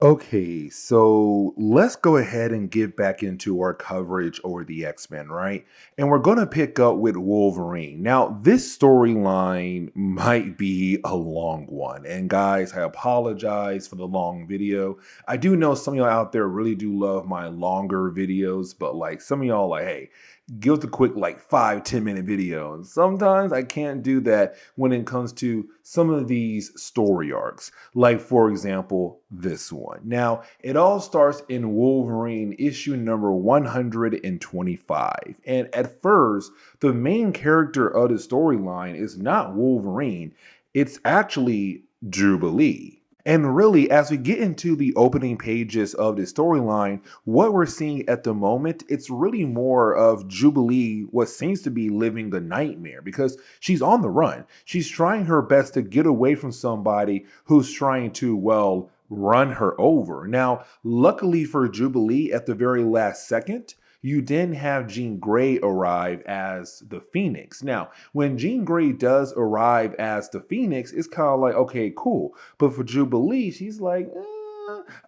Okay, so let's go ahead and get back into our coverage over the X-Men, right? And we're going to pick up with Wolverine. Now, this storyline might be a long one. And guys, I apologize for the long video. I do know some of y'all out there really do love my longer videos, but like some of y'all like, hey, give us a quick like 5-10 minute video. And sometimes I can't do that when it comes to some of these story arcs. Like, for example, this one. Now, it all starts in Wolverine issue number 125. And at first, the main character of the storyline is not Wolverine, it's actually Jubilee. And really, as we get into the opening pages of the storyline, what we're seeing at the moment, it's really more of Jubilee, what seems to be living a nightmare because she's on the run. She's trying her best to get away from somebody who's trying to, well, run her over. Now, luckily for Jubilee, at the very last second, you then have Jean Grey arrive as the Phoenix. Now, when Jean Grey does arrive as the Phoenix, it's kind of like, okay, cool. But for Jubilee, she's like,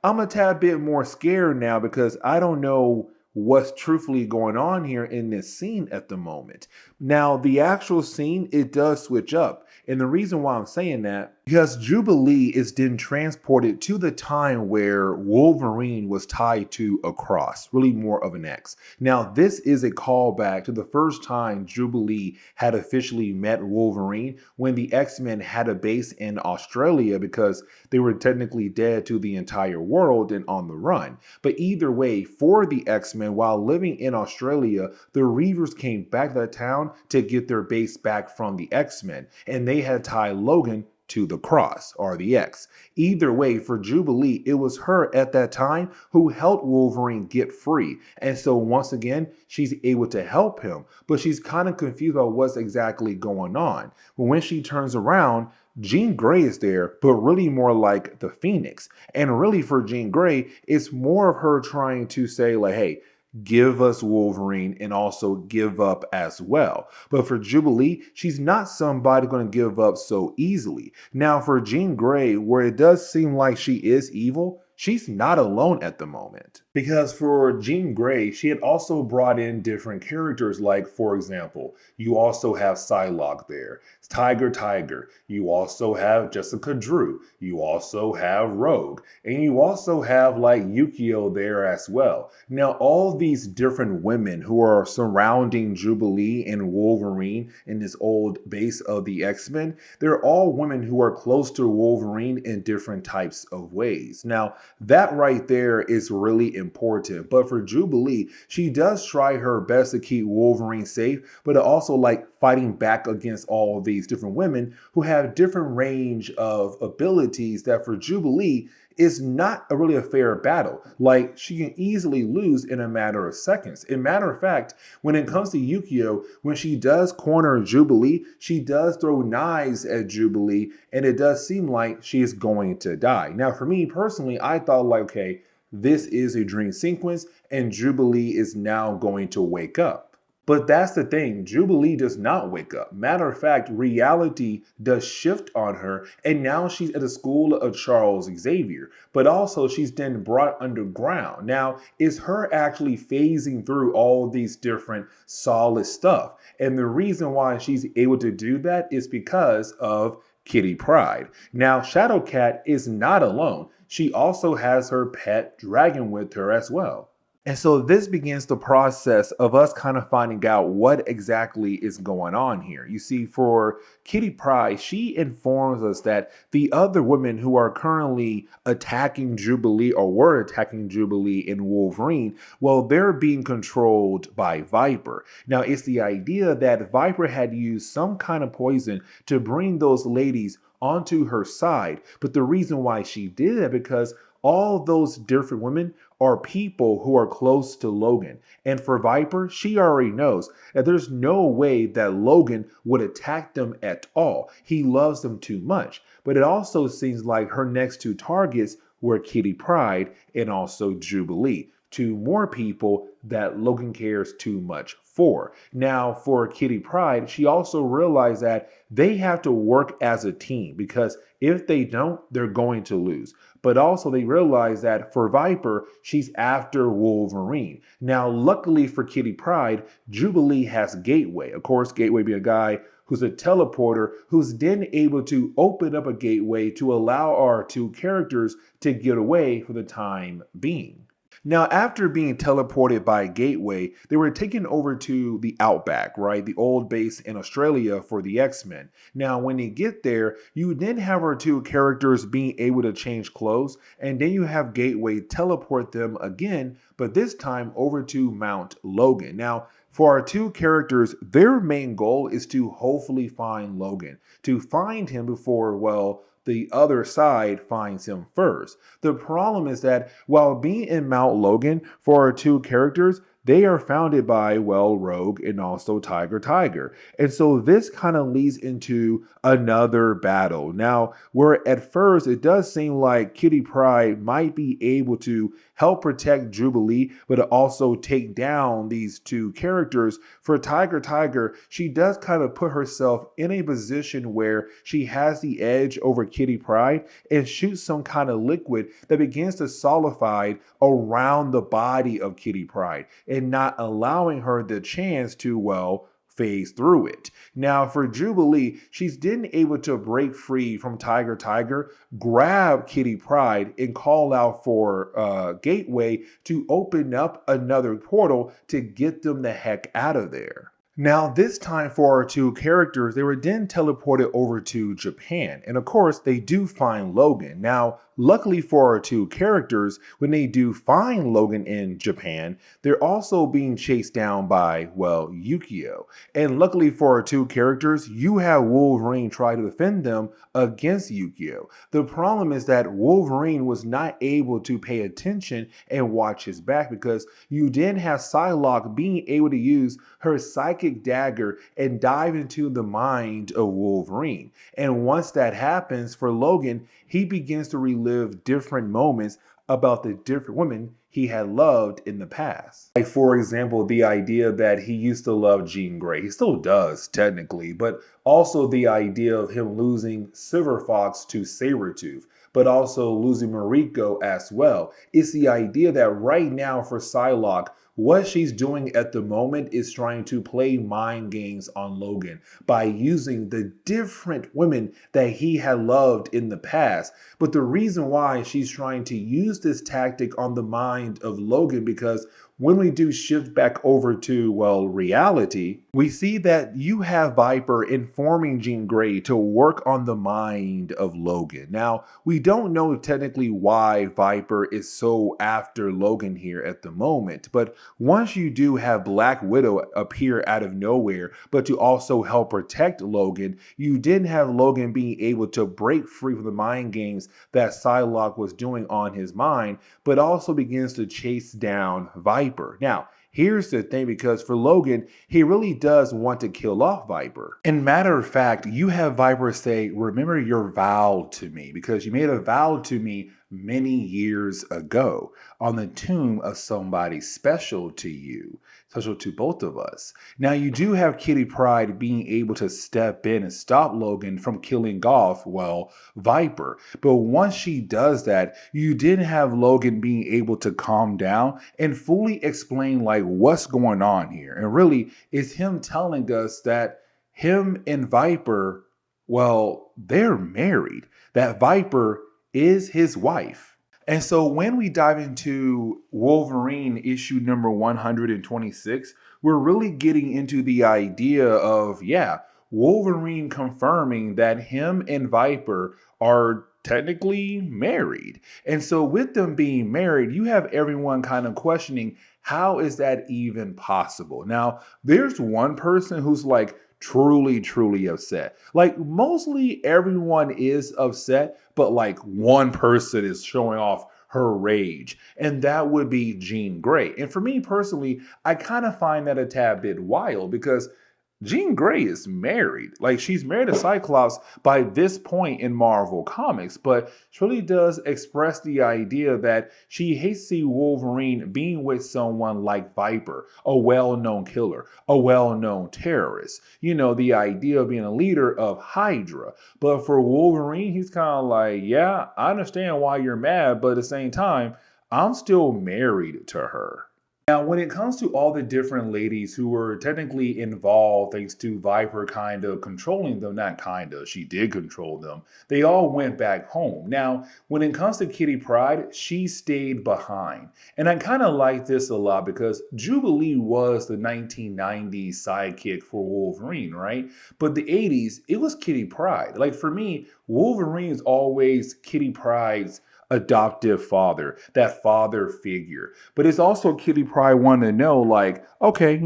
I'm a tad bit more scared now because I don't know what's truthfully going on here in this scene at the moment. Now, the actual scene, it does switch up. And the reason why I'm saying that, because Jubilee is then transported to the time where Wolverine was tied to a cross, really more of an X. Now, this is a callback to the first time Jubilee had officially met Wolverine when the X-Men had a base in Australia because they were technically dead to the entire world and on the run. But either way, for the X-Men, while living in Australia, the Reavers came back to that town to get their base back from the X-Men, and they had tied Logan to the cross or the X. Either way, for Jubilee, it was her at that time who helped Wolverine get free. And so once again, she's able to help him, but she's kind of confused about what's exactly going on. But when she turns around, Jean Grey is there, but really more like the Phoenix. And really for Jean Grey, it's more of her trying to say like, hey, give us Wolverine and also give up as well. But for Jubilee, she's not somebody going to give up so easily. Now for Jean Grey, where it does seem like she is evil, she's not alone at the moment. Because for Jean Grey, she had also brought in different characters, like, for example, you also have Psylocke there, Tiger. You also have Jessica Drew. You also have Rogue. And you also have, like, Yukio there as well. Now, all these different women who are surrounding Jubilee and Wolverine in this old base of the X-Men, they're all women who are close to Wolverine in different types of ways. Now, that right there is really important. But for Jubilee, she does try her best to keep Wolverine safe, but also like fighting back against all of these different women who have different range of abilities that for Jubilee is not really a fair battle. Like she can easily lose in a matter of seconds. In matter of fact, when it comes to Yukio, when she does corner Jubilee, she does throw knives at Jubilee, and it does seem like she is going to die. Now, for me personally, I thought like, okay, this is a dream sequence, and Jubilee is now going to wake up. But that's the thing, Jubilee does not wake up. Matter of fact, reality does shift on her, and now she's at the school of Charles Xavier. But also, she's then brought underground. Now, is her actually phasing through all these different solid stuff. And the reason why she's able to do that is because of Kitty Pryde. Now, Shadowcat is not alone. She also has her pet dragon with her as well. And so this begins the process of us kind of finding out what exactly is going on here. You see, for Kitty Pryde, she informs us that the other women who are currently attacking Jubilee or were attacking Jubilee in Wolverine, well, they're being controlled by Viper. Now, it's the idea that Viper had used some kind of poison to bring those ladies onto her side. But the reason why she did it because all those different women are people who are close to Logan. And for Viper, she already knows that there's no way that Logan would attack them at all. He loves them too much. But it also seems like her next two targets were Kitty Pryde and also Jubilee. Two more people that Logan cares too much for. Now, for Kitty Pryde, she also realized that they have to work as a team because if they don't, they're going to lose. But also, they realize that for Viper, she's after Wolverine. Now, luckily for Kitty Pryde, Jubilee has Gateway. Of course, Gateway being a guy who's a teleporter who's then able to open up a gateway to allow our two characters to get away for the time being. Now, after being teleported by Gateway, they were taken over to the Outback, right? The old base in Australia for the X-Men. Now, when they get there, you then have our two characters being able to change clothes, and then you have Gateway teleport them again, but this time over to Mount Logan. Now, for our two characters, their main goal is to hopefully find Logan, to find him before, well, the other side finds him first. The problem is that while being in Mount Logan for our two characters, they are founded by, well, Rogue and also Tiger. And so this kind of leads into another battle. Now, where at first it does seem like Kitty Pryde might be able to help protect Jubilee, but also take down these two characters. For Tiger, she does kind of put herself in a position where she has the edge over Kitty Pryde and shoots some kind of liquid that begins to solidify around the body of Kitty Pryde and not allowing her the chance to, well, phase through it. Now, for Jubilee, she's then able to break free from Tiger, grab Kitty Pryde, and call out for Gateway to open up another portal to get them the heck out of there. Now, this time for our two characters, they were then teleported over to Japan. And of course, they do find Logan. Now, luckily for our two characters, when they do find Logan in Japan, they're also being chased down by, well, Yukio. And luckily for our two characters, you have Wolverine try to defend them against Yukio. The problem is that Wolverine was not able to pay attention and watch his back because you then have Psylocke being able to use her psychic dagger and dive into the mind of Wolverine. And once that happens for Logan, he begins to relive different moments about the different women he had loved in the past. Like, for example, the idea that he used to love Jean Grey. He still does, technically, but also the idea of him losing Silver Fox to Saber-tooth, but also losing Mariko as well. It's the idea that right now for Psylocke, what she's doing at the moment is trying to play mind games on Logan by using the different women that he had loved in the past. But the reason why she's trying to use this tactic on the mind of Logan, because when we do shift back over to, well, reality, we see that you have Viper informing Jean Grey to work on the mind of Logan. Now, we don't know technically why Viper is so after Logan here at the moment, but once you do have Black Widow appear out of nowhere, but to also help protect Logan, you didn't have Logan being able to break free from the mind games that Psylocke was doing on his mind, but also begins to chase down Viper. Now, here's the thing, because for Logan, he really does want to kill off Viper. And matter of fact, you have Viper say, remember your vow to me, because you made a vow to me many years ago on the tomb of somebody special to you, special to both of us. Now, you do have Kitty Pryde being able to step in and stop Logan from killing off, well, Viper. But once she does that, you didn't have Logan being able to calm down and fully explain like what's going on here. And really, it's him telling us that him and Viper, well, they're married. That Viper is his wife. And so when we dive into Wolverine issue number 126, we're really getting into the idea of, yeah, Wolverine confirming that him and Viper are technically married. And so with them being married, you have everyone kind of questioning, how is that even possible? Now, there's one person who's like, truly upset. Like, mostly everyone is upset, but like one person is showing off her rage, and that would be Jean Grey. And for me personally, I kind of find that a tad bit wild, because Jean Grey is married. Like, she's married to Cyclops by this point in Marvel Comics, but she really does express the idea that she hates to see Wolverine being with someone like Viper, a well-known killer, a well-known terrorist. You know, the idea of being a leader of Hydra. But for Wolverine, he's kind of like, yeah, I understand why you're mad, but at the same time, I'm still married to her. Now, when it comes to all the different ladies who were technically involved, thanks to Viper kind of controlling them, not kind of, she did control them, they all went back home. Now, when it comes to Kitty Pryde, she stayed behind. And I kind of like this a lot because Jubilee was the 1990s sidekick for Wolverine, right? But the 80s, it was Kitty Pryde. Like for me, Wolverine is always Kitty Pryde's adoptive father, that father figure. But it's also Kitty Pryde wanting to know, like, okay,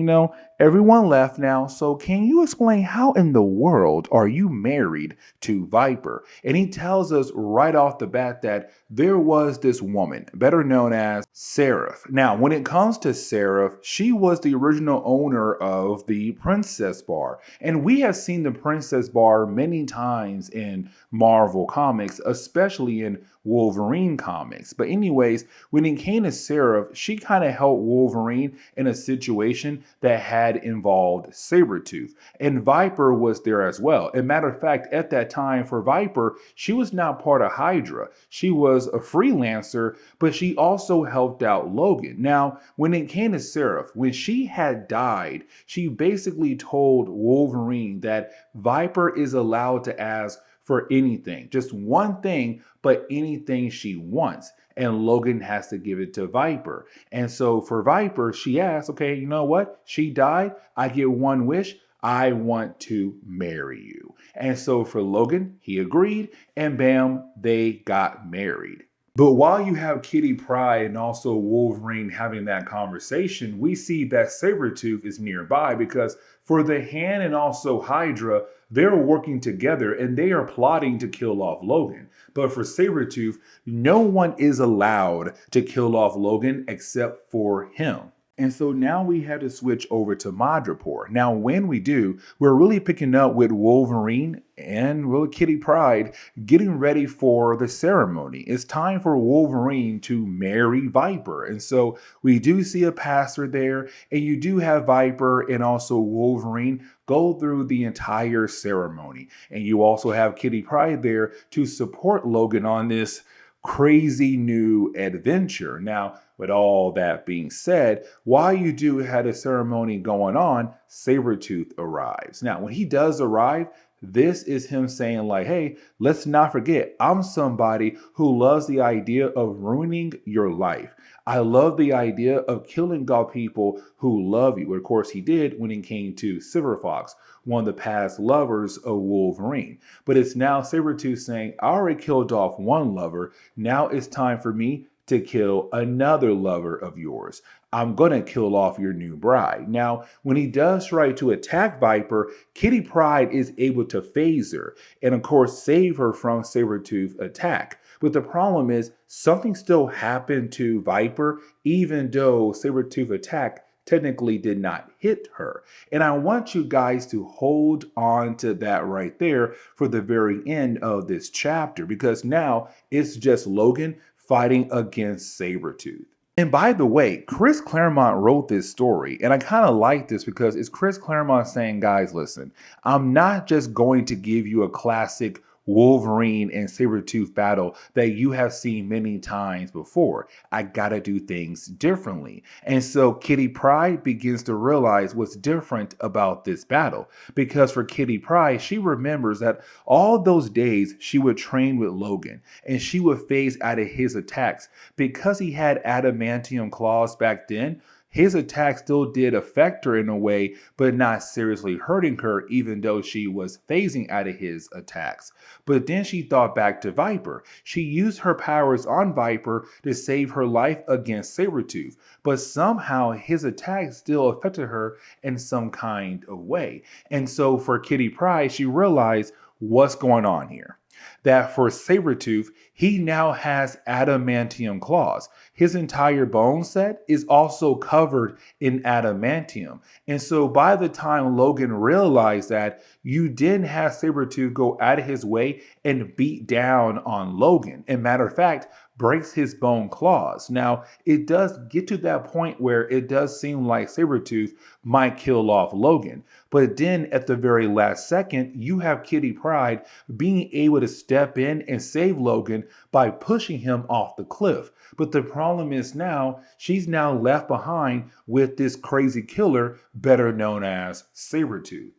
everyone left now, so can you explain how in the world are you married to Viper? And he tells us right off the bat that there was this woman, better known as Seraph. Now, when it comes to Seraph, she was the original owner of the Princess Bar. And we have seen the Princess Bar many times in Marvel Comics, especially in Wolverine comics. But anyways, when it came to Seraph, she kind of helped Wolverine in a situation that had involved Saber-tooth. And Viper was there as well. As a matter of fact, at that time for Viper, she was not part of Hydra. She was a freelancer, but she also helped out Logan. Now, when it came to Seraph, when she had died, she basically told Wolverine that Viper is allowed to ask for anything, just one thing, but anything she wants. And Logan has to give it to Viper. And so for Viper, she asks, okay, you know what? She died. I get one wish. I want to marry you. And so for Logan, he agreed, and bam, they got married. But while you have Kitty Pryde and also Wolverine having that conversation, we see that Saber-tooth is nearby because for the Hand and also Hydra, they're working together and they are plotting to kill off Logan. But for Saber-tooth, no one is allowed to kill off Logan except for him. And so now we had to switch over to Madripoor. Now, when we do, we're really picking up with Wolverine and really Kitty Pryde getting ready for the ceremony. It's time for Wolverine to marry Viper. And so we do see a pastor there, and you do have Viper and also Wolverine go through the entire ceremony. And you also have Kitty Pryde there to support Logan on this crazy new adventure. Now, with all that being said, while you do have a ceremony going on, Saber-tooth arrives. Now, when he does arrive, this is him saying like, hey, let's not forget, I'm somebody who loves the idea of ruining your life. I love the idea of killing off people who love you. Of course, he did when it came to Silver Fox, one of the past lovers of Wolverine. But it's now Saber-tooth saying, I already killed off one lover. Now it's time for me to kill another lover of yours. I'm going to kill off your new bride. Now, when he does try to attack Viper, Kitty Pryde is able to phase her and, of course, save her from Saber-tooth attack. But the problem is something still happened to Viper, even though Saber-tooth attack technically did not hit her. And I want you guys to hold on to that right there for the very end of this chapter, because now it's just Logan fighting against Saber-tooth. And by the way, Chris Claremont wrote this story, and I kind of like this because it's Chris Claremont saying, guys, listen, I'm not just going to give you a classic Wolverine and Saber-tooth battle that you have seen many times before. I gotta do things differently. And so Kitty Pryde begins to realize what's different about this battle. Because for Kitty Pryde, she remembers that all those days she would train with Logan and she would phase out of his attacks. Because he had adamantium claws back then, his attack still did affect her in a way, but not seriously hurting her, even though she was phasing out of his attacks. But then she thought back to Viper. She used her powers on Viper to save her life against Saber-tooth, but somehow his attack still affected her in some kind of way. And so for Kitty Pryde, she realized what's going on here. that for Saber-tooth, he now has adamantium claws. His entire bone set is also covered in adamantium. And so by the time Logan realized that, you didn't have Saber-tooth go out of his way and beat down on Logan. And matter of fact, breaks his bone claws. Now, it does get to that point where it does seem like Saber-tooth might kill off Logan. But then at the very last second, you have Kitty Pryde being able to step in and save Logan by pushing him off the cliff. But the problem is now, she's now left behind with this crazy killer, better known as Saber-tooth.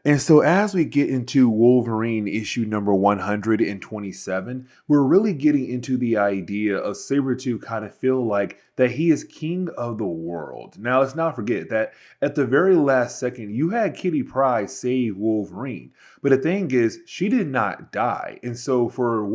And so, as we get into Wolverine issue number 127, we're really getting into the idea of Saber-tooth kind of feel like that he is king of the world. Now, let's not forget that at the very last second, you had Kitty Pryde save Wolverine. But the thing is, she did not die. And so, for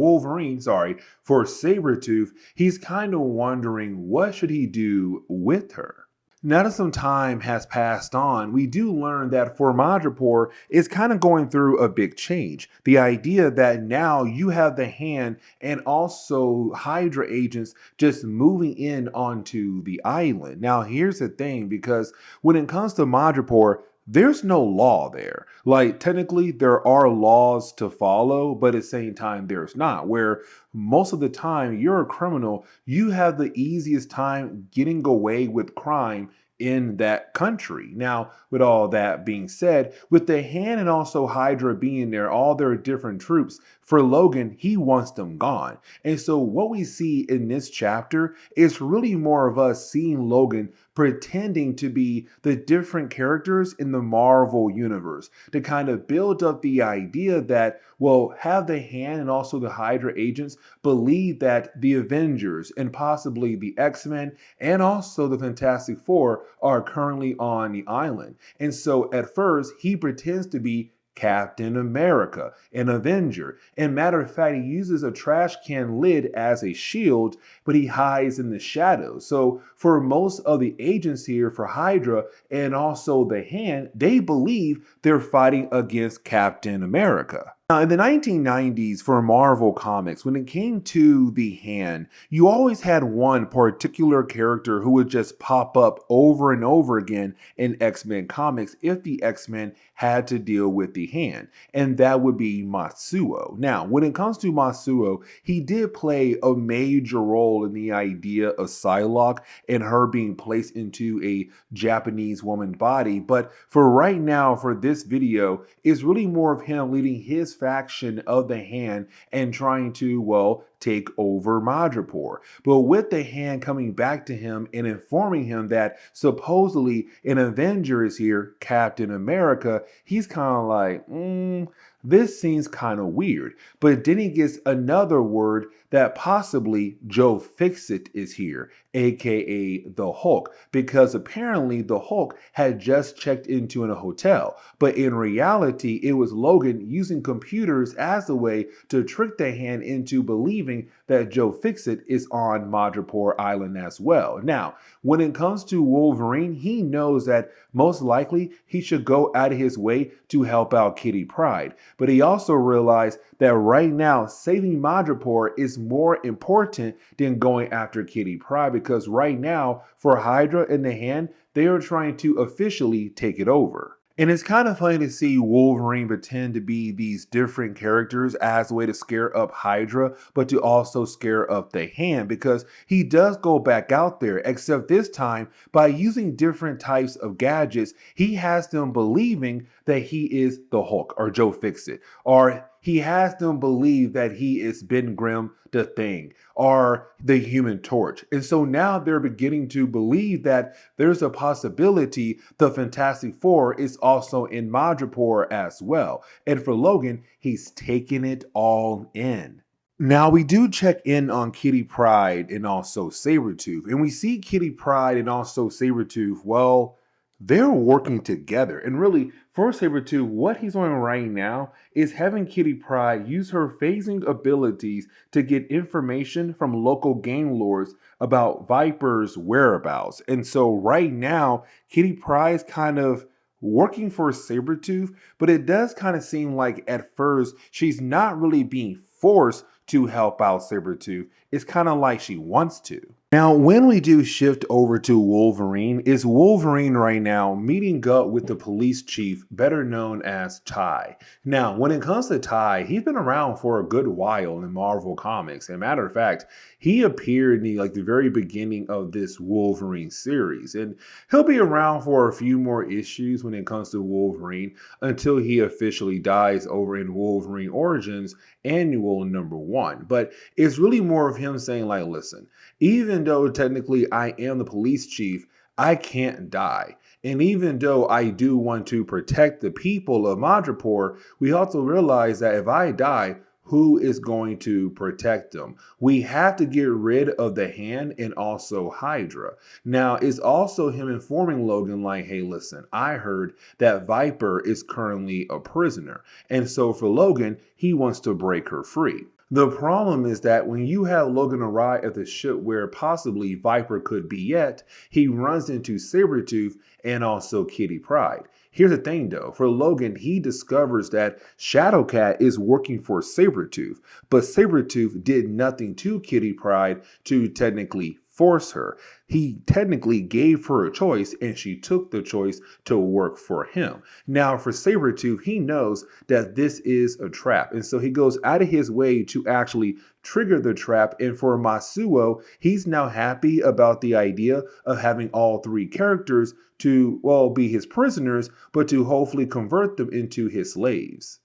Saber-tooth, he's kind of wondering what should he do with her. Now that some time has passed on, we do learn that for Madripoor is kind of going through a big change. The idea that now you have the Hand and also Hydra agents just moving in onto the island. Now here's the thing, because when it comes to Madripoor, there's no law there. Like, technically, there are laws to follow, but at the same time, there's not. Where most of the time, you're a criminal, you have the easiest time getting away with crime in that country. Now, with all that being said, with the Hand and also Hydra being there, all their different troops, for Logan, he wants them gone. And so what we see in this chapter is really more of us seeing Logan pretending to be the different characters in the Marvel universe to kind of build up the idea that, well, have the Hand and also the Hydra agents believe that the Avengers and possibly the X-Men and also the Fantastic Four are currently on the island. And so at first, he pretends to be Captain America, an Avenger. And matter of fact, he uses a trash can lid as a shield, but he hides in the shadows. So for most of the agents here for Hydra and also the Hand, they believe they're fighting against Captain America. Now, in the 1990s for Marvel Comics, when it came to the Hand, you always had one particular character who would just pop up over and over again in X-Men comics if the X-Men had to deal with the Hand, and that would be Matsuo. Now, when it comes to Matsuo, he did play a major role in the idea of Psylocke and her being placed into a Japanese woman body, but for right now, for this video, it's really more of him leading his faction of the Hand and trying to, well, take over Madripoor. But with the Hand coming back to him and informing him that supposedly an Avenger is here, Captain America, he's kind of like, this seems kind of weird. But then he gets another word that possibly Joe Fixit is here, aka the Hulk, because apparently the Hulk had just checked into a hotel. But in reality, it was Logan using computers as a way to trick the Hand into believing that Joe Fixit is on Madripoor Island as well. Now, when it comes to Wolverine, he knows that most likely he should go out of his way to help out Kitty Pryde. But he also realized that right now, saving Madripoor is more important than going after Kitty Pryde, because right now, for Hydra and the Hand, they are trying to officially take it over. And it's kind of funny to see Wolverine pretend to be these different characters as a way to scare up Hydra, but to also scare up the Hand, because he does go back out there, except this time by using different types of gadgets, he has them believing that he is the Hulk or Joe Fixit, or he has them believe that he is Ben Grimm, the Thing, or the Human Torch. And so now they're beginning to believe that there's a possibility the Fantastic Four is also in Madripoor as well. And for Logan, he's taking it all in. Now, we do check in on Kitty Pryde and also Saber-tooth, and we see Kitty Pryde and also Saber-tooth, well, they're working together. And really, for Saber-tooth, what he's doing right now is having Kitty Pryde use her phasing abilities to get information from local gang lords about Viper's whereabouts. And so right now, Kitty Pryde's kind of working for Saber-tooth, but it does kind of seem like at first she's not really being forced to help out Saber-tooth. It's kind of like she wants to. Now, when we do shift over to Wolverine, it's Wolverine right now meeting up with the police chief, better known as Ty. Now, when it comes to Ty, he's been around for a good while in Marvel Comics. As a matter of fact, he appeared in the very beginning of this Wolverine series, and he'll be around for a few more issues when it comes to Wolverine until he officially dies over in Wolverine Origins Annual #1. But it's really more of him saying like, listen, even though technically I am the police chief, I can't die. And even though I do want to protect the people of Madripoor, we also realize that if I die, who is going to protect them? We have to get rid of the Hand and also Hydra. Now, it's also him informing Logan like, hey, listen, I heard that Viper is currently a prisoner. And so for Logan, he wants to break her free. The problem is that when you have Logan arrive at the ship where possibly Viper could be at, he runs into Saber-tooth and also Kitty Pryde. Here's the thing though, for Logan, he discovers that Shadowcat is working for Saber-tooth, but Saber-tooth did nothing to Kitty Pryde to technically force her. He technically gave her a choice and she took the choice to work for him. Now for Saber-tooth, he knows that this is a trap, and so he goes out of his way to actually trigger the trap. And for Masuo, he's now happy about the idea of having all three characters to, well, be his prisoners, but to hopefully convert them into his slaves.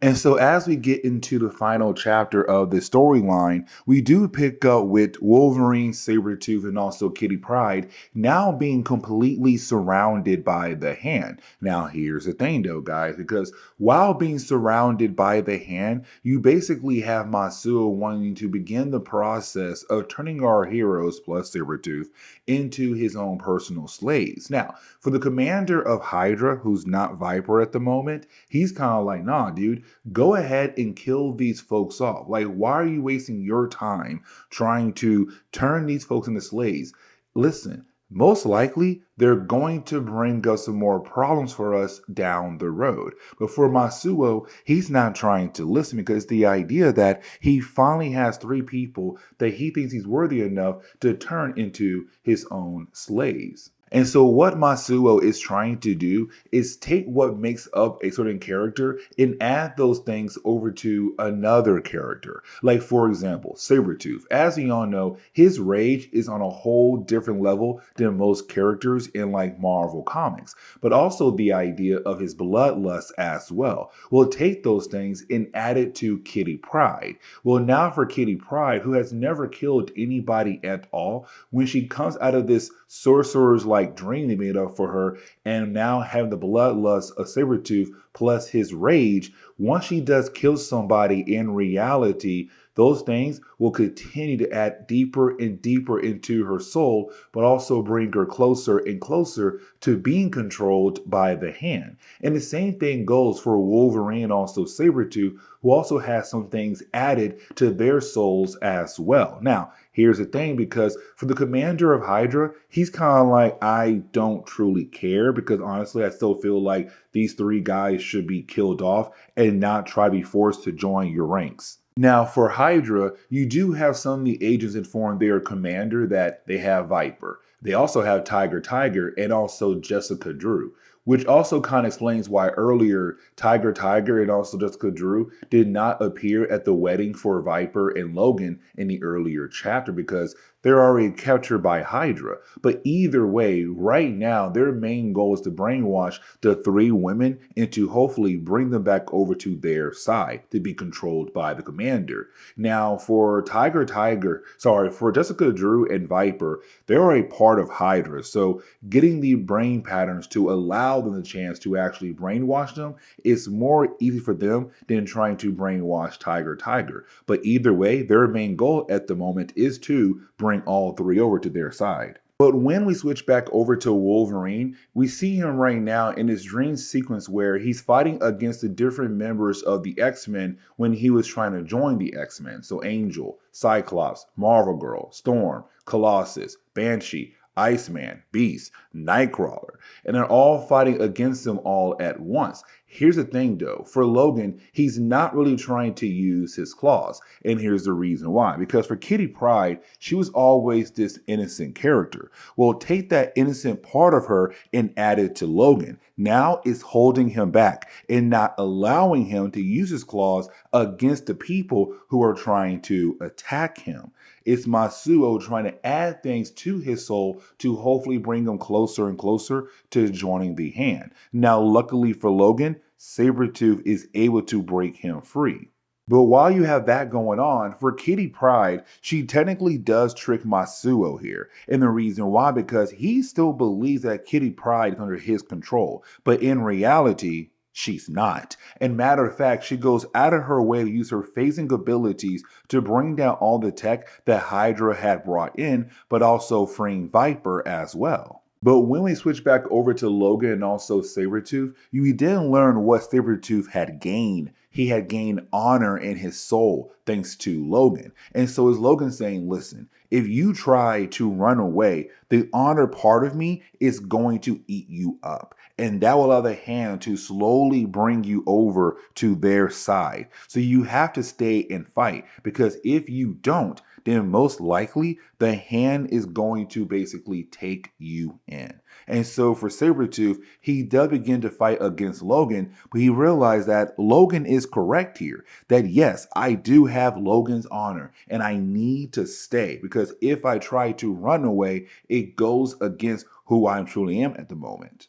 And so as we get into the final chapter of the storyline, we do pick up with Wolverine, Saber-tooth, and also Kitty Pryde now being completely surrounded by the Hand. Now here's the thing though, guys, because while being surrounded by the Hand, you basically have Masuo wanting to begin the process of turning our heroes, plus Saber-tooth, into his own personal slaves. Now, for the commander of Hydra, who's not Viper at the moment, he's kind of like, nah, dude, go ahead and kill these folks off. Like, why are you wasting your time trying to turn these folks into slaves? Listen, most likely they're going to bring us some more problems for us down the road. But for Masuo, he's not trying to listen because the idea that he finally has three people that he thinks he's worthy enough to turn into his own slaves. And so what Masuo is trying to do is take what makes up a certain character and add those things over to another character. Like, for example, Saber-tooth. As we all know, his rage is on a whole different level than most characters in like Marvel Comics. But also the idea of his bloodlust as well. We'll take those things and add it to Kitty Pryde. Well, now for Kitty Pryde, who has never killed anybody at all, when she comes out of this sorcerer's like dream they made up for her, and now having the bloodlust of Saber-tooth plus his rage, once she does kill somebody in reality, those things will continue to add deeper and deeper into her soul, but also bring her closer and closer to being controlled by the Hand. And the same thing goes for Wolverine and also Saber-tooth, who also has some things added to their souls as well. Now, here's the thing, because for the commander of Hydra, he's kind of like, I don't truly care, because honestly, I still feel like these three guys should be killed off and not try to be forced to join your ranks. Now, for Hydra, you do have some of the agents inform their commander that they have Viper. They also have Tiger and also Jessica Drew, which also kind of explains why earlier Tiger and also Jessica Drew did not appear at the wedding for Viper and Logan in the earlier chapter, because they're already captured by Hydra. But either way, right now, their main goal is to brainwash the three women and to hopefully bring them back over to their side to be controlled by the commander. Now, for for Jessica Drew and Viper, they are a part of Hydra. So getting the brain patterns to allow them the chance to actually brainwash them is more easy for them than trying to brainwash Tiger. But either way, their main goal at the moment is to bring all three over to their side. But when we switch back over to Wolverine, we see him right now in this dream sequence where he's fighting against the different members of the X-Men when he was trying to join the X-Men. So Angel, Cyclops, Marvel Girl, Storm, Colossus, Banshee, Iceman, Beast, Nightcrawler, and they're all fighting against them all at once. Here's the thing though, for Logan, he's not really trying to use his claws. And here's the reason why. Because for Kitty Pryde, she was always this innocent character. Well, take that innocent part of her and add it to Logan. Now it's holding him back and not allowing him to use his claws against the people who are trying to attack him. It's Masuo trying to add things to his soul to hopefully bring him closer and closer to joining the hand. Now, luckily for Logan, Saber-tooth is able to break him free. But while you have that going on, for Kitty Pryde, she technically does trick Masuo here. And the reason why, because he still believes that Kitty Pryde is under his control. But in reality, she's not. And matter of fact, she goes out of her way to use her phasing abilities to bring down all the tech that Hydra had brought in, but also freeing Viper as well. But when we switch back over to Logan and also Saber-tooth, you didn't learn what Saber-tooth had gained. He had gained honor in his soul thanks to Logan. And so is Logan saying, listen, if you try to run away, the honor part of me is going to eat you up. And that will allow the hand to slowly bring you over to their side. So you have to stay and fight, because if you don't, then most likely the hand is going to basically take you in. And so for Saber-tooth, he does begin to fight against Logan, but he realized that Logan is correct here. That yes, I do have Logan's honor and I need to stay, because if I try to run away, it goes against who I truly am at the moment.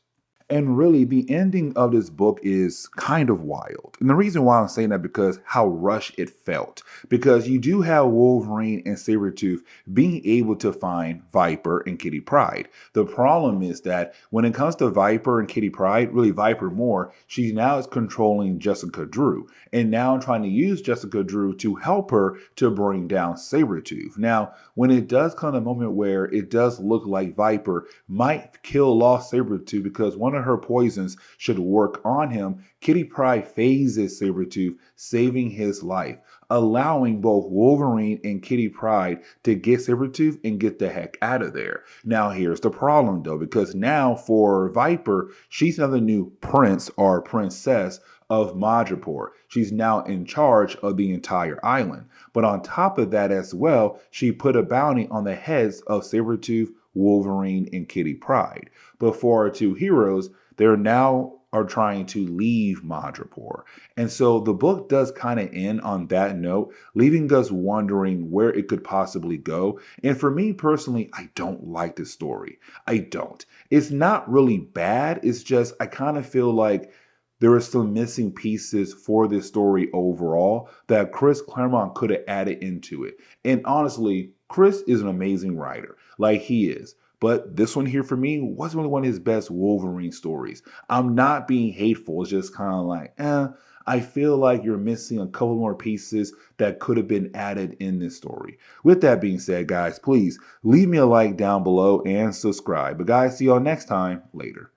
And really, the ending of this book is kind of wild. And the reason why I'm saying that, because how rushed it felt. Because you do have Wolverine and Saber-tooth being able to find Viper and Kitty Pryde. The problem is that when it comes to Viper and Kitty Pryde, really Viper more, she now is controlling Jessica Drew. And now trying to use Jessica Drew to help her to bring down Saber-tooth. Now, when it does come a moment where it does look like Viper might kill off Saber-tooth because one of her poisons should work on him, Kitty Pryde phases Saber-tooth, saving his life, allowing both Wolverine and Kitty Pryde to get Saber-tooth and get the heck out of there. Now here's the problem though, because now for Viper, she's now the new prince or princess of Madripoor. She's now in charge of the entire island. But on top of that as well, she put a bounty on the heads of Saber-tooth, Wolverine, and Kitty Pryde. But for our two heroes, they're now are trying to leave Madripoor. And so the book does kind of end on that note, leaving us wondering where it could possibly go. And for me personally, I don't like the story. I don't. It's not really bad. It's just I kind of feel like there are some missing pieces for this story overall that Chris Claremont could have added into it. And honestly, Chris is an amazing writer, like he is. But this one here for me wasn't really one of his best Wolverine stories. I'm not being hateful. It's just kind of like, I feel like you're missing a couple more pieces that could have been added in this story. With that being said, guys, please leave me a like down below and subscribe. But guys, see y'all next time. Later.